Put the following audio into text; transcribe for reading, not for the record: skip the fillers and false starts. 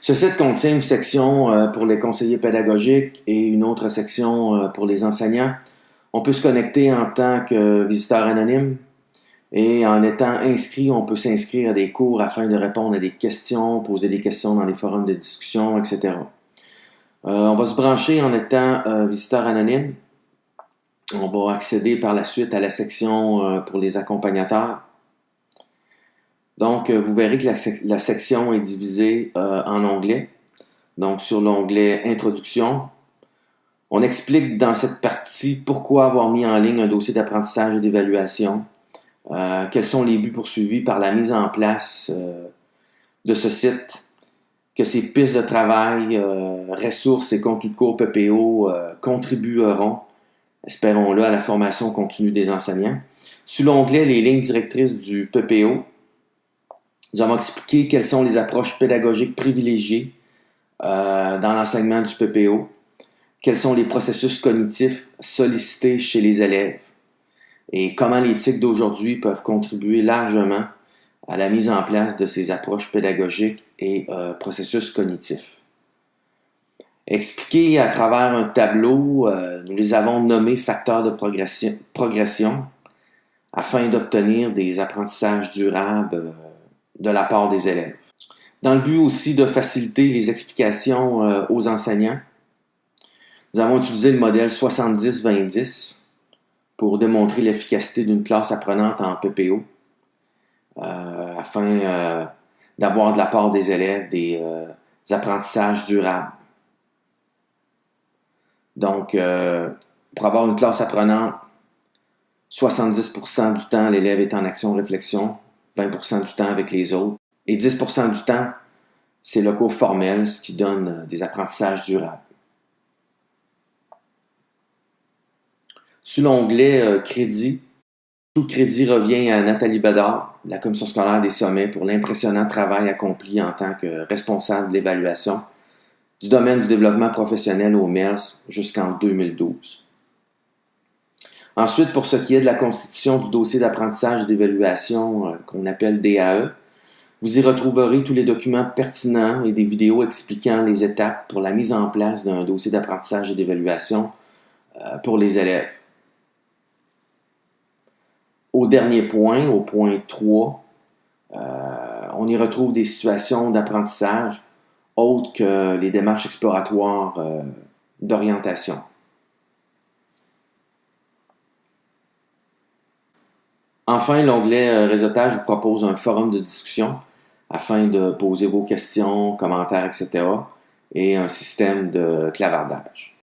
Ce site contient une section pour les conseillers pédagogiques et une autre section pour les enseignants. On peut se connecter en tant que visiteur anonyme et en étant inscrit, on peut s'inscrire à des cours afin de répondre à des questions, poser des questions dans les forums de discussion, etc. On va se brancher en étant visiteur anonyme. On va accéder par la suite à la section pour les accompagnateurs. Donc, vous verrez que la section est divisée en onglets. Donc, sur l'onglet Introduction, on explique dans cette partie pourquoi avoir mis en ligne un dossier d'apprentissage et d'évaluation, quels sont les buts poursuivis par la mise en place de ce site, que ces pistes de travail, ressources et contenus de cours PPO contribueront, espérons-le, à la formation continue des enseignants. Sous l'onglet Les lignes directrices du PPO, nous avons expliqué quelles sont les approches pédagogiques privilégiées dans l'enseignement du PPO, quels sont les processus cognitifs sollicités chez les élèves et comment les TIC d'aujourd'hui peuvent contribuer largement à la mise en place de ces approches pédagogiques et processus cognitifs. Expliqués à travers un tableau, nous les avons nommés facteurs de progression afin d'obtenir des apprentissages durables de la part des élèves. Dans le but aussi de faciliter les explications aux enseignants, nous avons utilisé le modèle 70-20-10 pour démontrer l'efficacité d'une classe apprenante en PPO afin d'avoir de la part des élèves des apprentissages durables. Donc, pour avoir une classe apprenante, 70% du temps, l'élève est en action-réflexion, 20% du temps avec les autres, et 10% du temps, c'est le cours formel, ce qui donne des apprentissages durables. Sous l'onglet Crédit, tout crédit revient à Nathalie Bédard, de la Commission scolaire des sommets, pour l'impressionnant travail accompli en tant que responsable de l'évaluation du domaine du développement professionnel au MERS jusqu'en 2012. Ensuite, pour ce qui est de la constitution du dossier d'apprentissage et d'évaluation qu'on appelle DAE, vous y retrouverez tous les documents pertinents et des vidéos expliquant les étapes pour la mise en place d'un dossier d'apprentissage et d'évaluation pour les élèves. Au dernier point, au point 3, on y retrouve des situations d'apprentissage autres que les démarches exploratoires d'orientation. Enfin, l'onglet Réseautage vous propose un forum de discussion afin de poser vos questions, commentaires, etc. et un système de clavardage.